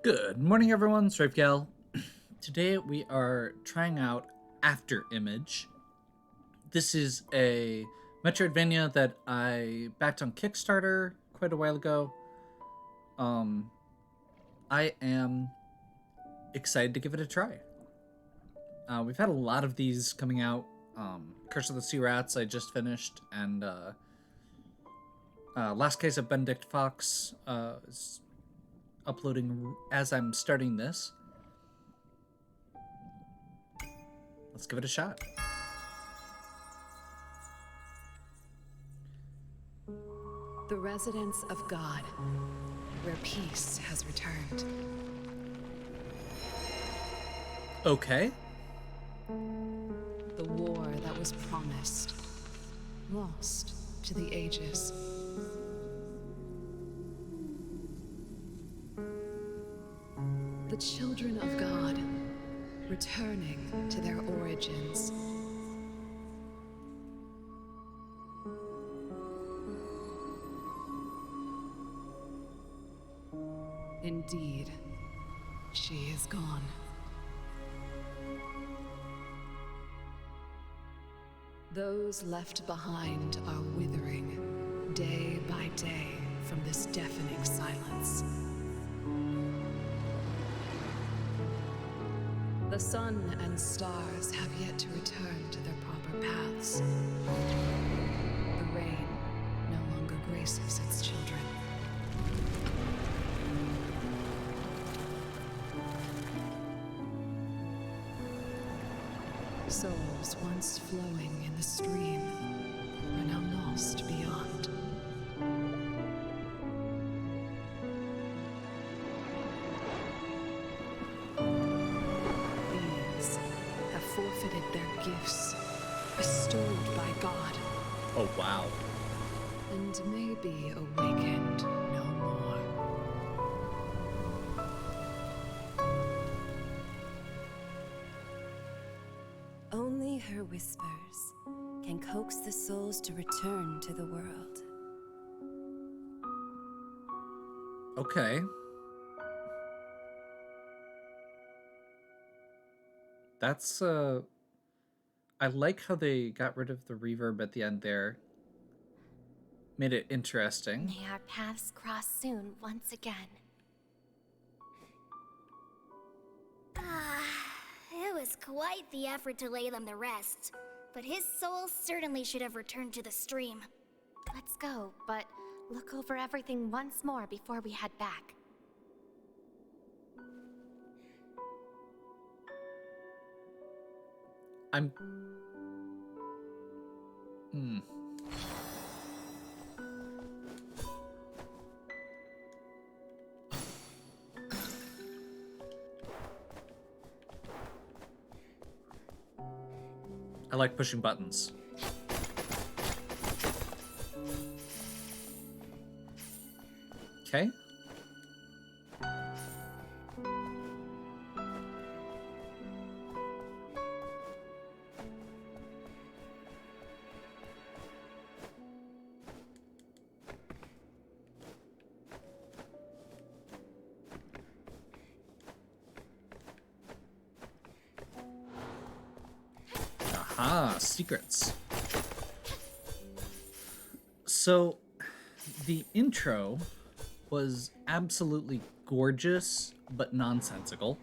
Good morning, everyone. Strafegal. Today we are trying out Afterimage. This is a Metroidvania that I backed on Kickstarter quite a while ago. I am excited to give it a try. We've had a lot of these coming out. Curse of the Sea Rats I just finished, and Last Case of Benedict Fox is uploading as I'm starting this. Let's give it a shot. The residence of God, where peace has returned. Okay. The war that was promised, lost to the ages. The children of God, returning to their origins. Indeed, she is gone. Those left behind are withering, day by day, from this deafening silence. The sun and stars have yet to return to their proper paths. The rain no longer graces its children. Souls once flowing in the stream are now lost beyond. These have forfeited their gifts bestowed by God, Oh, wow. and may be awakened no more. Only her whispers can coax the souls to return to the world. Okay. That's I like how they got rid of the reverb at the end there. Made it interesting. May our paths cross soon once again. It was quite the effort to lay them to rest, but his soul certainly should have returned to the stream. Let's go, but look over everything once more before we head back. I'm I like pushing buttons. Okay. Aha, secrets. So, the intro was absolutely gorgeous, but nonsensical.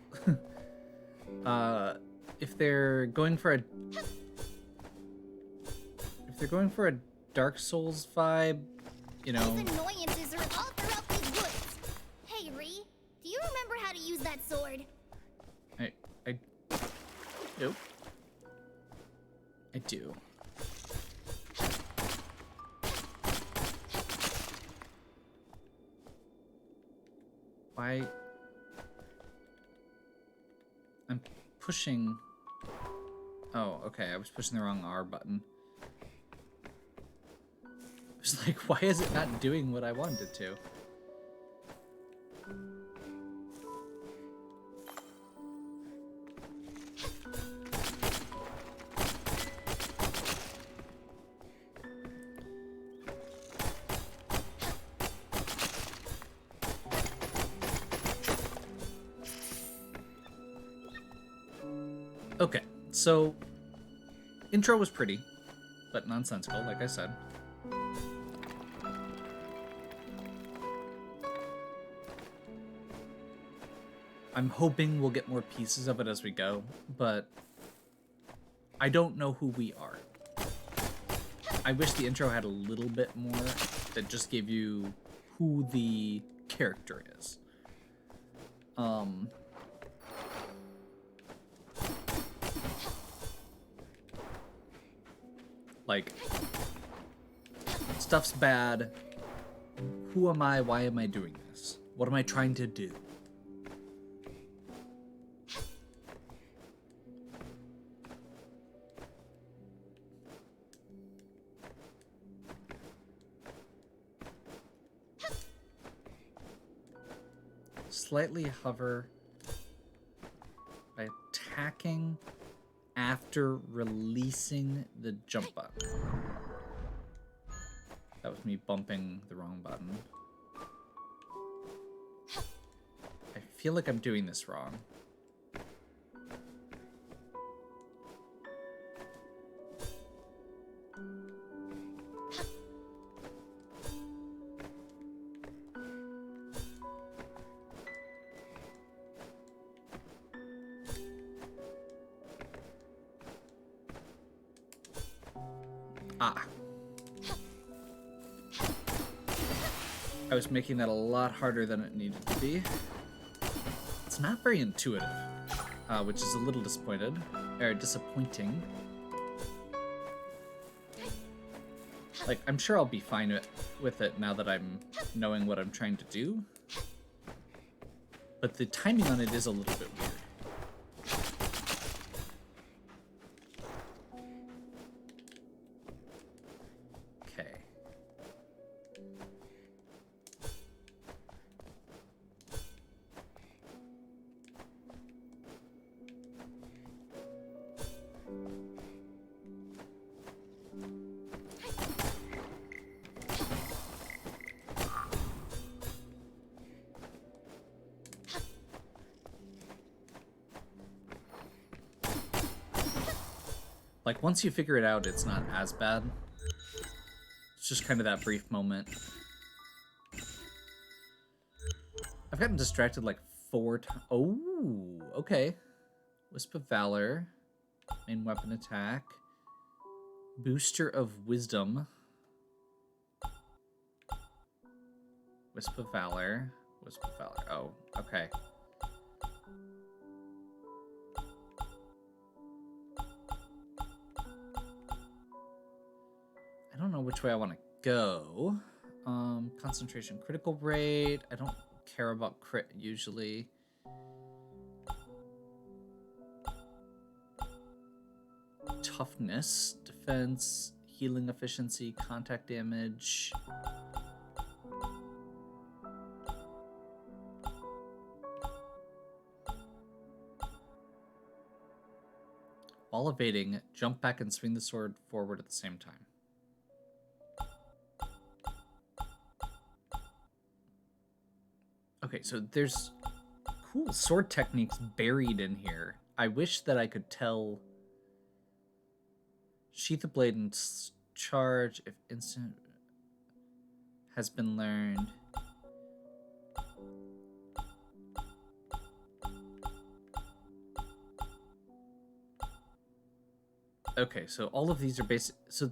If they're going for a Dark Souls vibe, you know. These annoyances are all throughout these woods. Hey, Ree, do you remember how to use that sword? Nope. I do. Why? I'm pushing. Oh, okay. I was pushing the wrong R button. I was like, why is it not doing what I wanted it to? Okay, so intro was pretty, but nonsensical, like I said. I'm hoping we'll get more pieces of it as we go, but I don't know who we are. I wish the intro had a little bit more that just gave you who the character is. Like, stuff's bad. Who am I? Why am I doing this? What am I trying to do? Slightly hover by attacking after releasing the jump button. That was me bumping the wrong button. I feel like I'm doing this wrong. Ah. I was making that a lot harder than it needed to be. It's not very intuitive, which is a little disappointing. Like, I'm sure I'll be fine with it now that I'm knowing what I'm trying to do. But the timing on it is a little bit weird. Like, once you figure it out, it's not as bad. It's just kind of that brief moment. I've gotten distracted like 4 times. Oh, okay. Wisp of Valor. Main weapon attack. Booster of Wisdom. Wisp of Valor. Wisp of Valor. Oh, okay. I don't know which way I want to go. Concentration, critical rate. I don't care about crit usually. Toughness, defense, healing efficiency, contact damage. While evading, jump back and swing the sword forward at the same time. Okay, so there's cool sword techniques buried in here. I wish that I could tell. Sheath the blade and charge if instant has been learned. Okay, so all of these are basic. So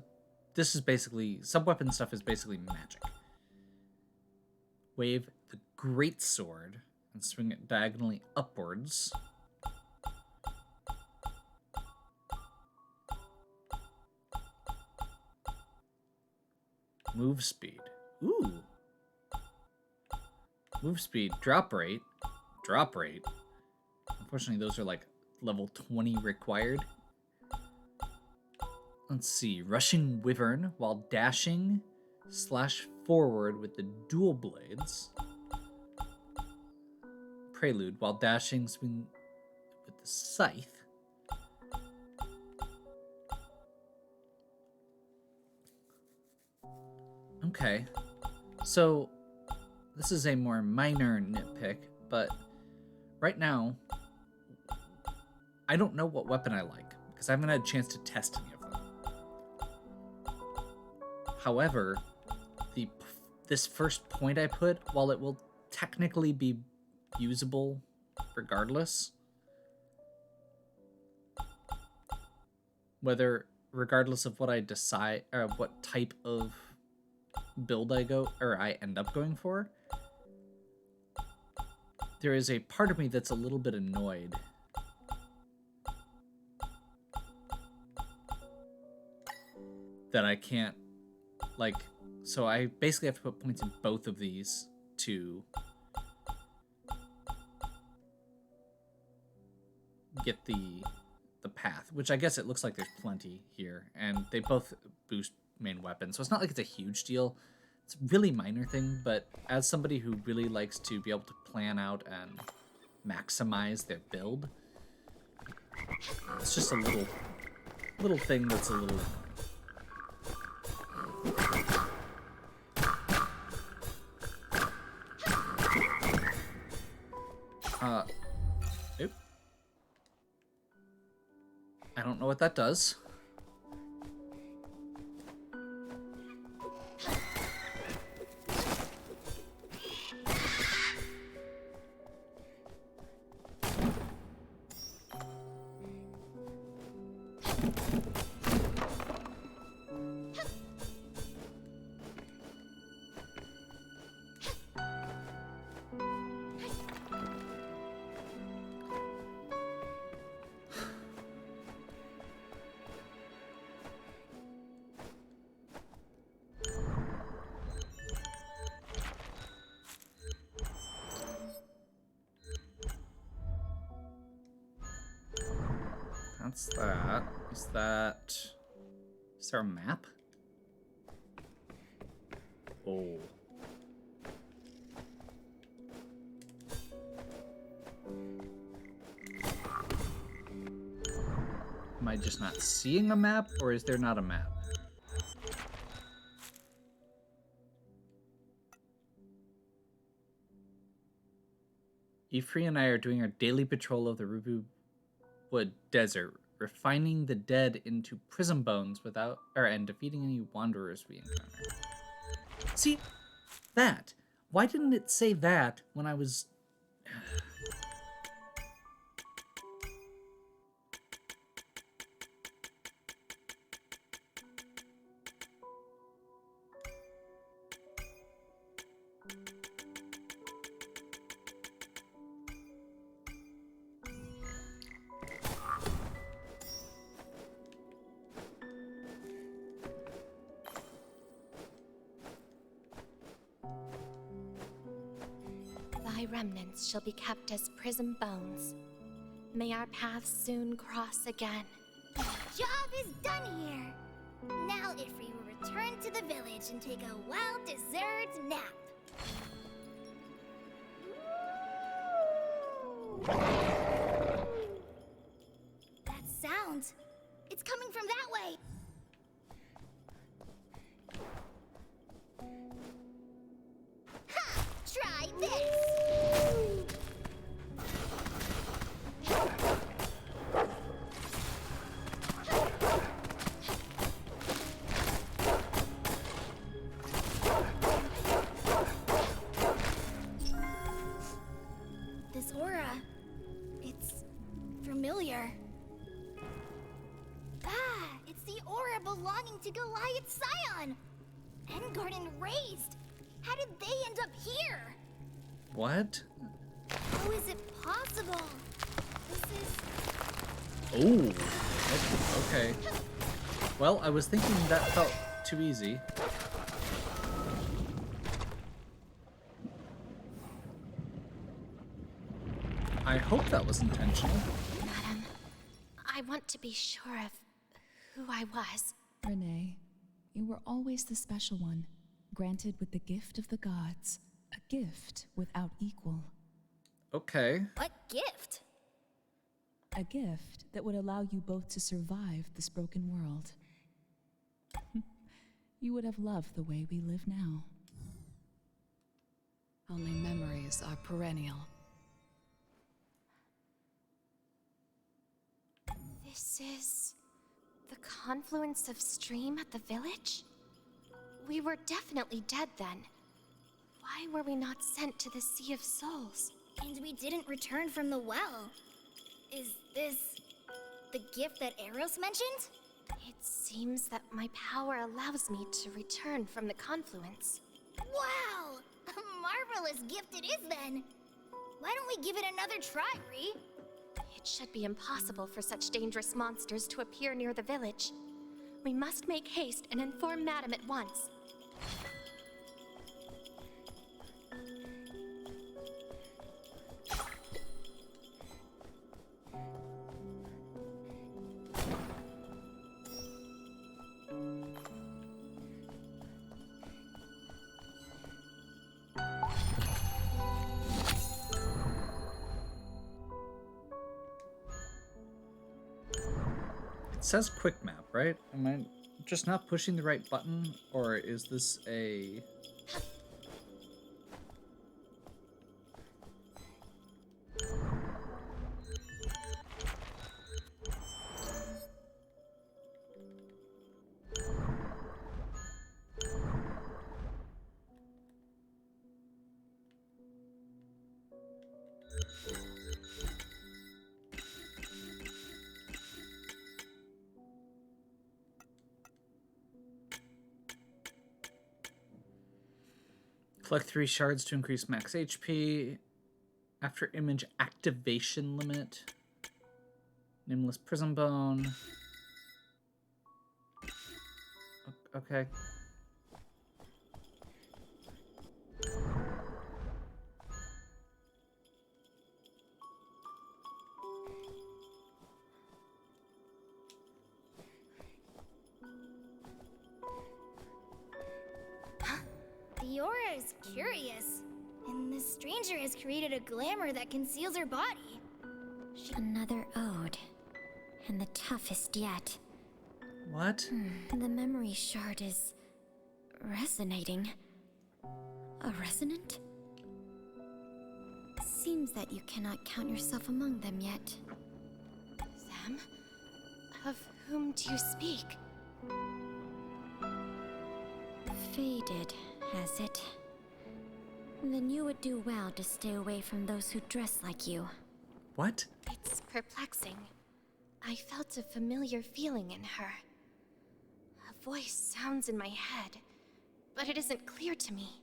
this is basically, sub-weapon stuff is basically magic. Wave the great sword and swing it diagonally upwards. Move speed. Ooh. Move speed, drop rate. Drop rate. Unfortunately, those are like level 20 required. Let's see. Rushing Wyvern while dashing / forward with the dual blades. Prelude while dashing swing with the scythe. Okay. So this is a more minor nitpick, but right now I don't know what weapon I like because I haven't had a chance to test any of them. However, this first point I put, while it will technically be usable regardless, regardless of what I decide or what type of build I end up going for, there is a part of me that's a little bit annoyed that I can't, like, so I basically have to put points in both of these to get the path, which I guess it looks like there's plenty here, and they both boost main weapons, so it's not like it's a huge deal. It's a really minor thing, but as somebody who really likes to be able to plan out and maximize their build, it's just a little thing that's a little annoying. Oop. I don't know what that does. That's that. Is there a map? Oh. Am I just not seeing a map, or is there not a map? Ifri and I are doing our daily patrol of the Rubu Wood Desert, refining the dead into prism bones and defeating any wanderers we encounter. See, that. Why didn't it say that when I was... Thy remnants shall be kept as prism bones. May our paths soon cross again. Job is done here. Now Ifri will return to the village and take a well-deserved nap. That sound. It's coming from that way. Ha! Try this. This aura, it's familiar. Ah, it's the aura belonging to Goliath Scion. Engarden raised. How did they end up here? What? How is it possible? This is... Oh. Okay. Well, I was thinking that felt too easy. I hope that was intentional. Madam, I want to be sure of who I was. Renee, you were always the special one, granted with the gift of the gods. A gift without equal. Okay. What gift? A gift that would allow you both to survive this broken world. You would have loved the way we live now. Only memories are perennial. This is the confluence of stream at the village? We were definitely dead then. Why were we not sent to the Sea of Souls? And we didn't return from the well. Is this the gift that Eros mentioned? It seems that my power allows me to return from the confluence. Wow! A marvelous gift it is then. Why don't we give it another try, Ree? It should be impossible for such dangerous monsters to appear near the village. We must make haste and inform Madame at once. It says quick map, right? Am I just not pushing the right button, or is this a... Collect 3 shards to increase max HP. After image activation limit. Nameless prism bone. Okay. The aura is curious, and this stranger has created a glamour that conceals her body. Another ode, and the toughest yet. What? The memory shard is resonating. A resonant? Seems that you cannot count yourself among them yet. Them? Of whom do you speak? Faded, has it? Then you would do well to stay away from those who dress like you. What? It's perplexing. I felt a familiar feeling in her. A voice sounds in my head, but it isn't clear to me.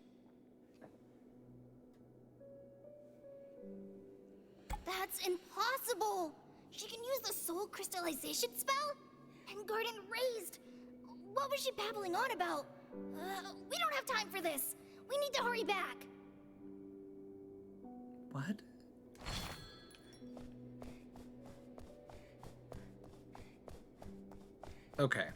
That's impossible! She can use the soul crystallization spell? And Garden raised! What was she babbling on about? We don't have time for this! We need to hurry back! What? Okay.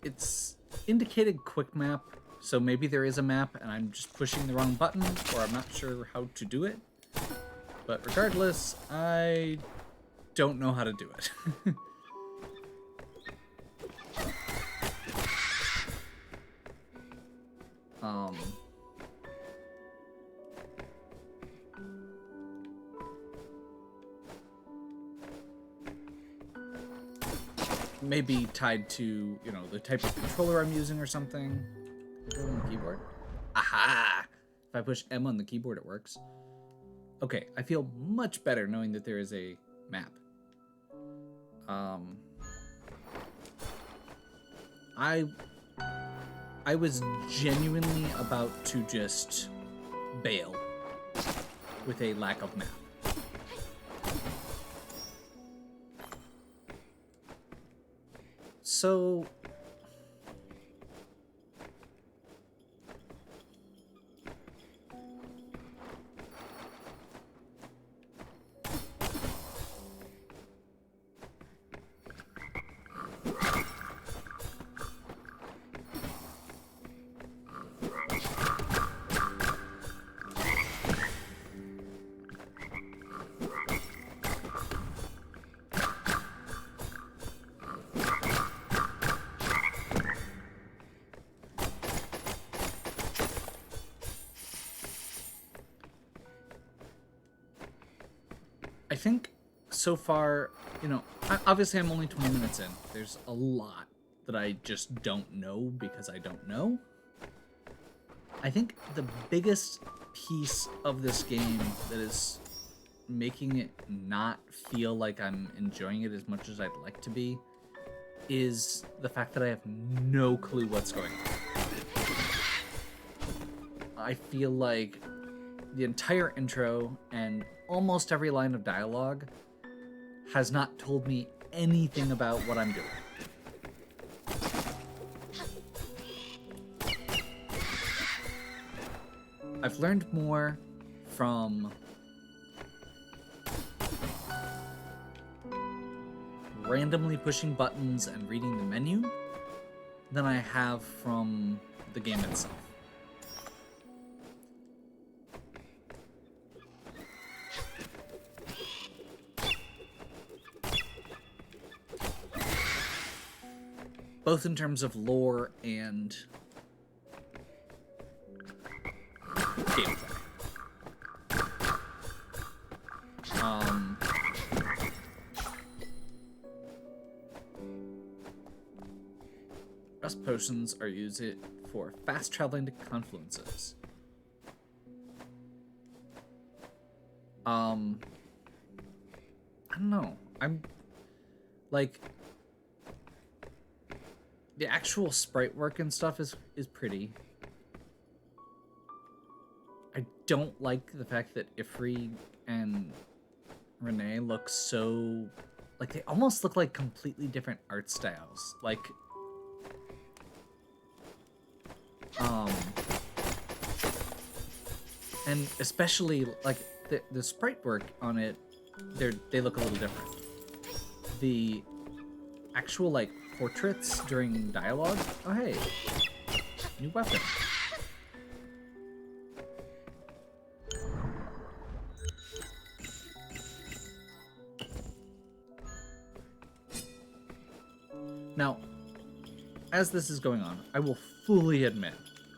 It's indicated quick map, so maybe there is a map and I'm just pushing the wrong button, or I'm not sure how to do it. But regardless, I don't know how to do it. Maybe tied to, you know, the type of controller I'm using or something. Control on the keyboard? Aha! If I push M on the keyboard, it works. Okay, I feel much better knowing that there is a map. I was genuinely about to just bail with a lack of map. So think so far, you know, obviously I'm only 20 minutes in. There's a lot that I just don't know because I don't know. I think the biggest piece of this game that is making it not feel like I'm enjoying it as much as I'd like to be is the fact that I have no clue what's going on. I feel like the entire intro and almost every line of dialogue has not told me anything about what I'm doing. I've learned more from randomly pushing buttons and reading the menu than I have from the game itself. Both in terms of lore and gameplay. Rest potions are used for fast traveling to confluences. I don't know. I'm like the actual sprite work and stuff is pretty. I don't like the fact that Ifri and Renee look so like they almost look like completely different art styles. Like and especially like the sprite work on it, they look a little different. The actual like portraits during dialogue, oh hey, new weapon. Now, as this is going on, I will fully admit,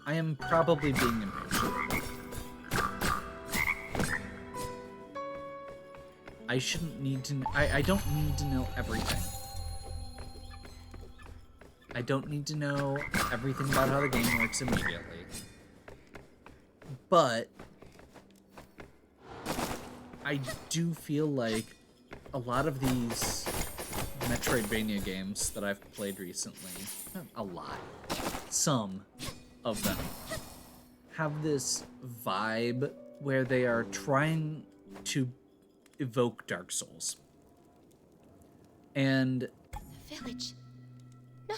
I am probably being impatient. I shouldn't need to, I don't need to know everything. I don't need to know everything about how the game works immediately. But I do feel like a lot of these Metroidvania games that I've played recently, not a lot, some of them, have this vibe where they are trying to evoke Dark Souls. And The village. No.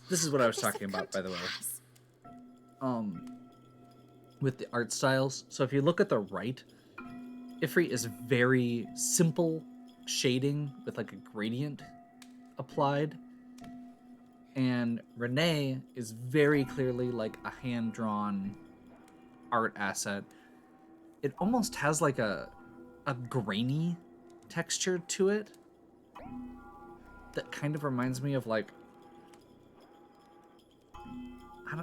this is what I was talking about, by the way. With the art styles. So if you look at the right, Ifri is very simple shading with like a gradient applied. And Renee is very clearly like a hand-drawn art asset. It almost has like a grainy texture to it that kind of reminds me of like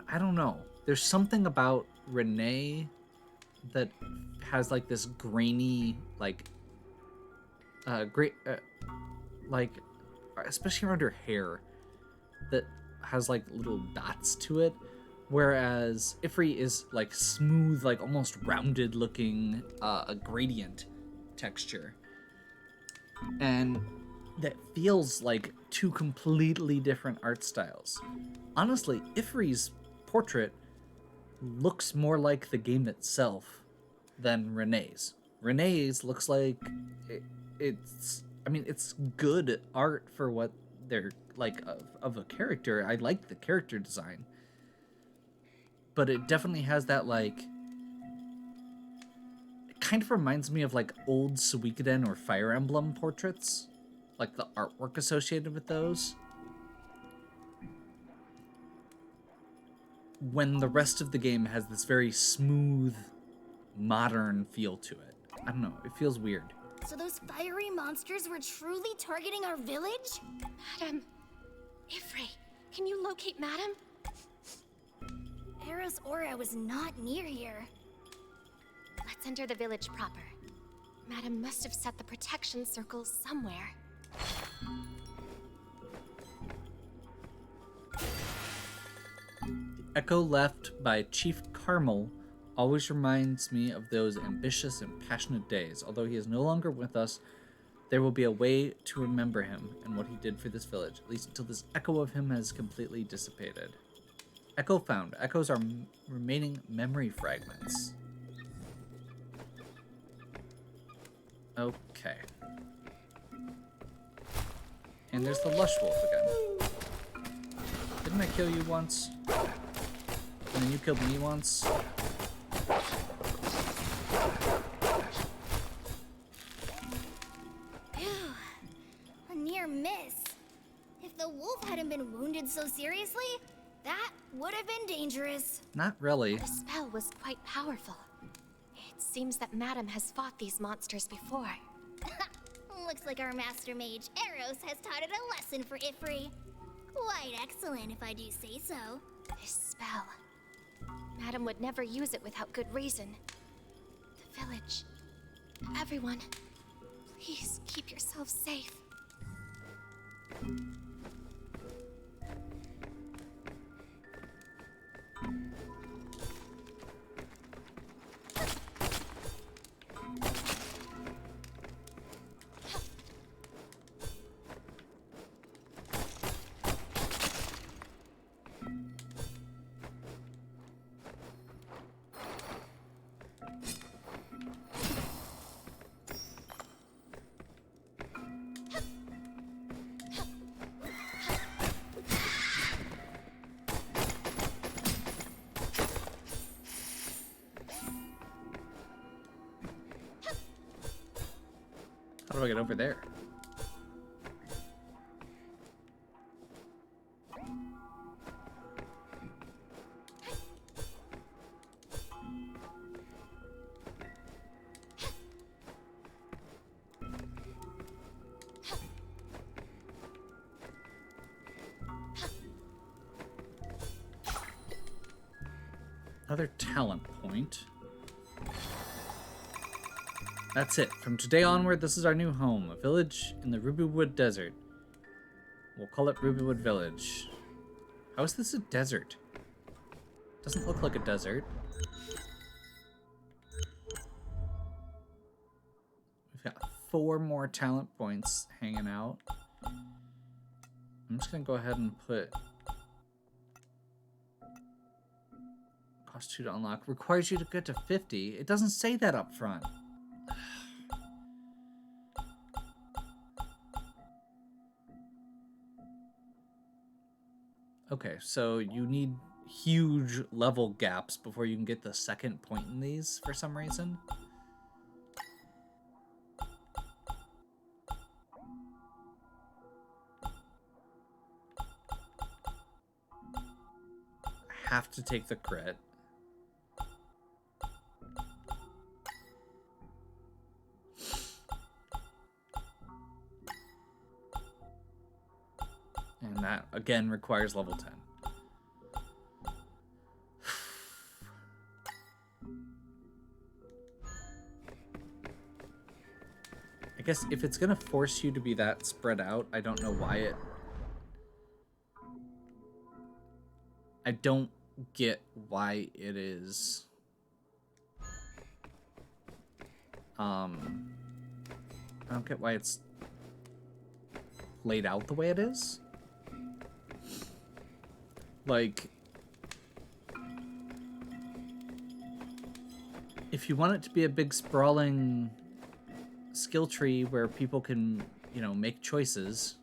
I don't know. There's something about Renee that has like this grainy like like especially around her hair that has like little dots to it, whereas Ifri is like smooth, like almost rounded looking a gradient texture, and that feels like two completely different art styles. Honestly, Ifri's portrait looks more like the game itself than Renee's. Renee's looks like it's good art for what they're like of a character. I like the character design, but it definitely has that like, it kind of reminds me of like old Suikoden or Fire Emblem portraits, like the artwork associated with those, when the rest of the game has this very smooth, modern feel to it. I don't know, it feels weird. So those fiery monsters were truly targeting our village? Madam. Ifri, can you locate Madam? Era's aura was not near here. Let's enter the village proper. Madame must have set the protection circles somewhere. Echo left by Chief Carmel always reminds me of those ambitious and passionate days. Although he is no longer with us, there will be a way to remember him and what he did for this village, at least until this echo of him has completely dissipated. Echo found. Echoes are remaining memory fragments. Okay. And there's the Lush Wolf again. Didn't I kill you once? And then you killed me once? Phew. A near miss. If the wolf hadn't been wounded so seriously, that would have been dangerous. Not really. The spell was quite powerful. It seems that Madame has fought these monsters before. Looks like our master mage Eros has taught it a lesson for Ifri. Quite excellent, if I do say so. This spell. Madame would never use it without good reason. The village. Everyone. Please keep yourselves safe. How do I get over there? Another talent point. That's it. From today onward, this is our new home, a village in the Rubywood Desert. We'll call it Rubywood Village. How is this a desert? Doesn't look like a desert. We've got 4 more talent points hanging out. I'm just gonna go ahead and put cost 2 to unlock. Requires you to get to 50. It doesn't say that up front. Okay, so you need huge level gaps before you can get the second point in these for some reason. I have to take the crit. And that, again, requires level 10. I guess if it's going to force you to be that spread out, I don't know why it... I don't get why it is... I don't get why it's laid out the way it is. Like, if you want it to be a big sprawling skill tree where people can, you know, make choices,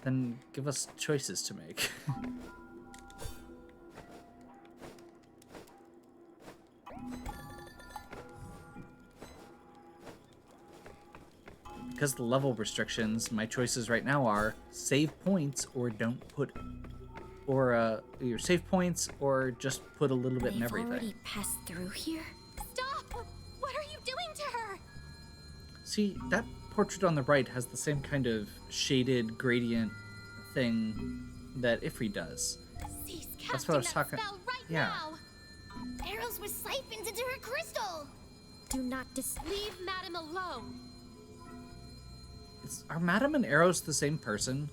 then give us choices to make. Because of the level restrictions, my choices right now are save points or don't put, or either save points or just put a little bit in everything. We've already passed through here? Stop! What are you doing to her? See, that portrait on the right has the same kind of shaded gradient thing that Ifri does. Cease That's what I was casting that talking. spell right Yeah. now. Eros was siphoned into her crystal. Do not Leave Madam alone! Are Madam and Eros the same person?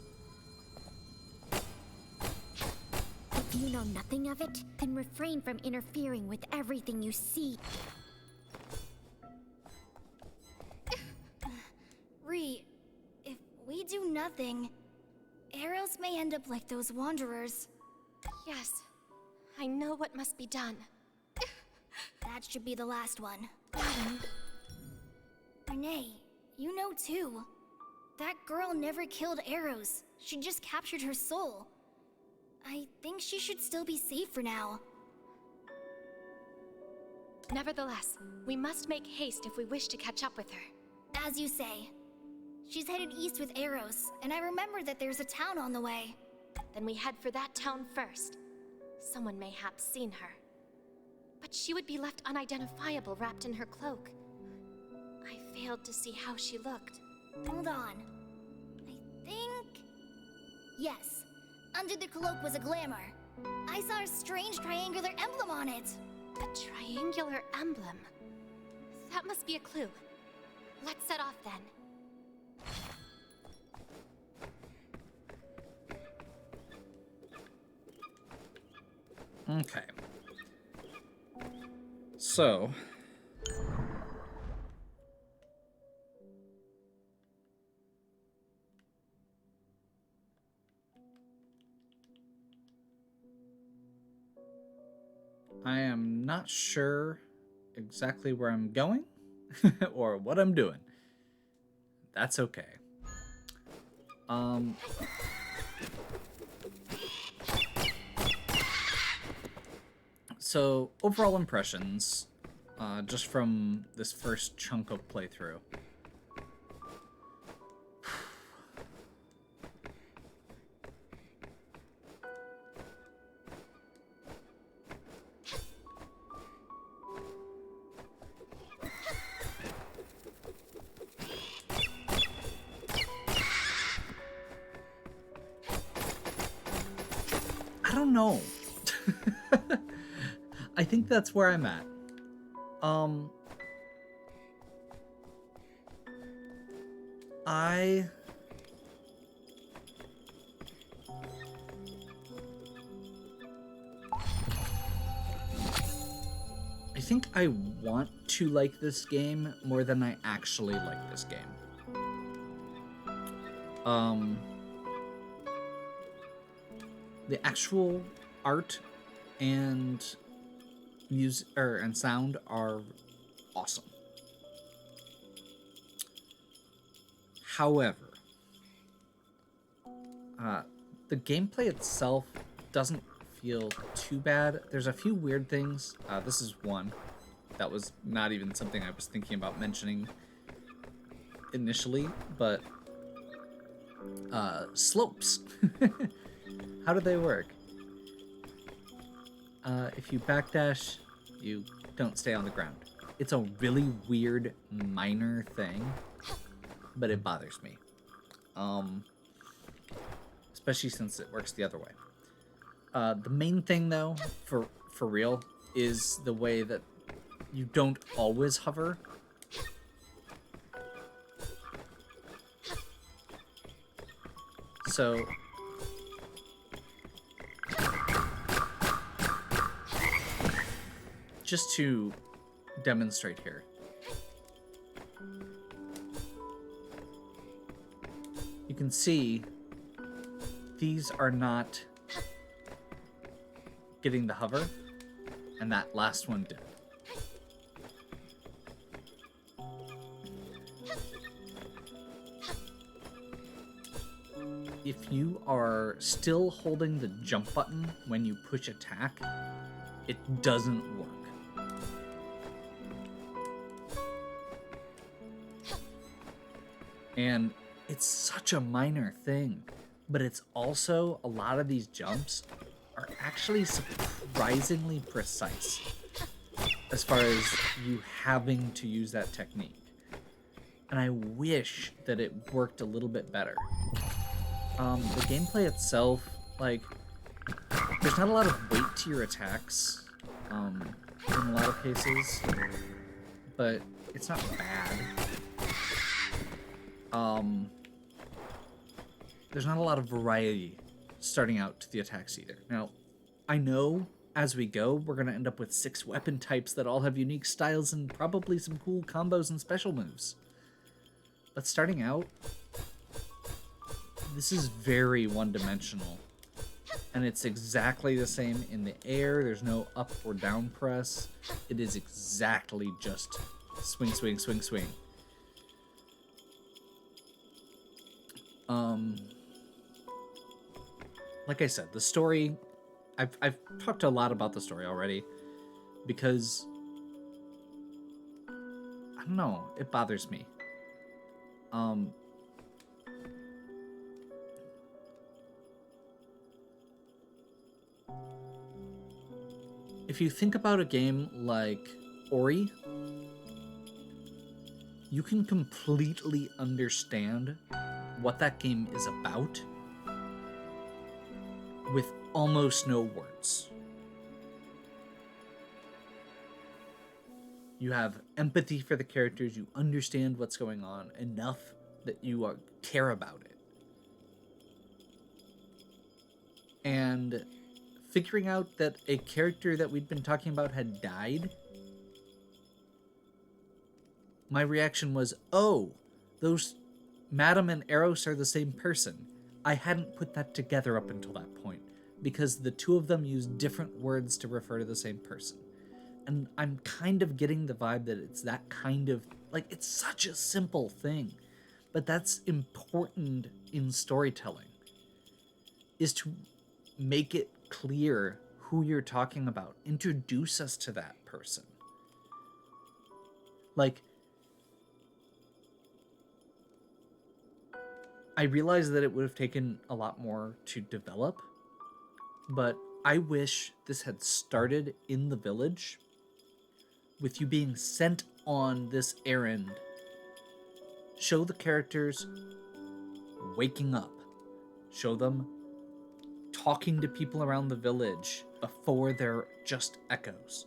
If you know nothing of it, then refrain from interfering with everything you see. Ree, if we do nothing, Eros may end up like those wanderers. Yes, I know what must be done. That should be the last one. Madam, Renee, you know too. That girl never killed Eros. She just captured her soul. I think she should still be safe for now. nevertheless, we must make haste if we wish to catch up with her. As you say. She's headed east with Eros, and I remember that there's a town on the way. Then we head for that town first. Someone mayhaps seen her. But she would be left unidentifiable wrapped in her cloak. I failed to see how she looked. Hold on. I think... Yes. Under the cloak was a glamour. I saw a strange triangular emblem on it. A triangular emblem. That must be a clue. Let's set off then. Okay. So... I am not sure exactly where I'm going or what I'm doing. That's okay. So, overall impressions, just from this first chunk of playthrough. I don't know. I think that's where I'm at. I think I want to like this game more than I actually like this game. The actual art and music and sound are awesome. However, the gameplay itself doesn't feel too bad. There's a few weird things. This is one that was not even something I was thinking about mentioning initially, but slopes. How do they work? If you backdash, you don't stay on the ground. It's a really weird minor thing, but it bothers me. Especially since it works the other way. The main thing, though, for real, is the way that you don't always hover. So... just to demonstrate here. You can see these are not getting the hover, and that last one did. If you are still holding the jump button when you push attack, it doesn't work. And it's such a minor thing, but it's also, a lot of these jumps are actually surprisingly precise as far as you having to use that technique. And I wish that it worked a little bit better. The gameplay itself, like, there's not a lot of weight to your attacks in a lot of cases, but it's not bad. There's not a lot of variety starting out to the attacks either. Now, I know as we go, we're going to end up with 6 weapon types that all have unique styles and probably some cool combos and special moves. But starting out, this is very one-dimensional. And it's exactly the same in the air. There's no up or down press. It is exactly just swing, swing, swing, swing. Like I said, the story, I've talked a lot about the story already because, I don't know, it bothers me. If you think about a game like Ori, you can completely understand what that game is about with almost no words. You have empathy for the characters, you understand what's going on enough that you care about it. And figuring out that a character that we'd been talking about had died, my reaction was, oh, those Madam and Eros are the same person. I hadn't put that together up until that point, because the two of them use different words to refer to the same person. And I'm kind of getting the vibe that it's that kind of, like, it's such a simple thing, but that's important in storytelling, is to make it clear who you're talking about. Introduce us to that person. Like, I realize that it would have taken a lot more to develop, but I wish this had started in the village with you being sent on this errand. Show the characters waking up. Show them talking to people around the village before they're just echoes.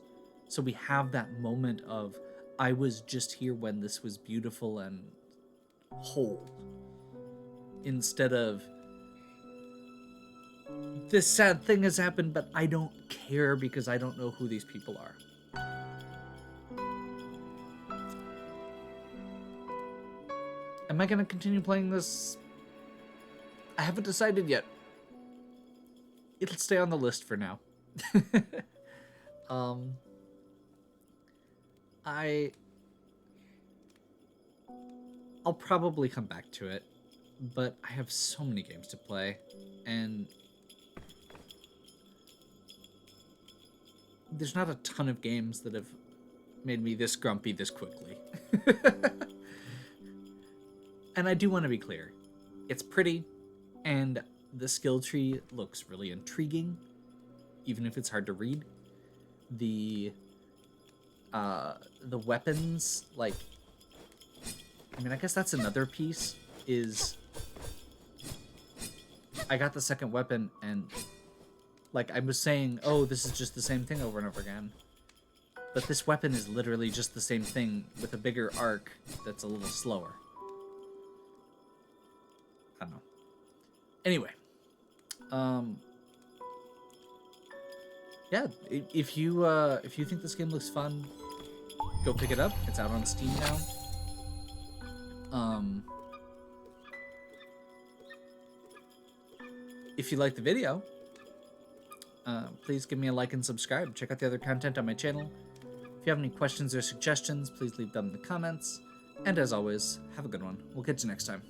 So we have that moment of, I was just here when this was beautiful and whole. Instead of, this sad thing has happened, but I don't care because I don't know who these people are. Am I going to continue playing this? I haven't decided yet. It'll stay on the list for now. I'll probably come back to it, but I have so many games to play, and there's not a ton of games that have made me this grumpy this quickly. And I do want to be clear. It's pretty, and the skill tree looks really intriguing, even if it's hard to read. The weapons, like, I mean, I guess that's another piece, is I got the second weapon, and, like, I was saying, oh, this is just the same thing over and over again. But this weapon is literally just the same thing with a bigger arc that's a little slower. I don't know. Anyway. Yeah, if you think this game looks fun, go pick it up. It's out on Steam now. If you like the video, please give me a like and subscribe. Check out the other content on my channel. If you have any questions or suggestions, please leave them in the comments. And as always, have a good one. We'll catch you next time.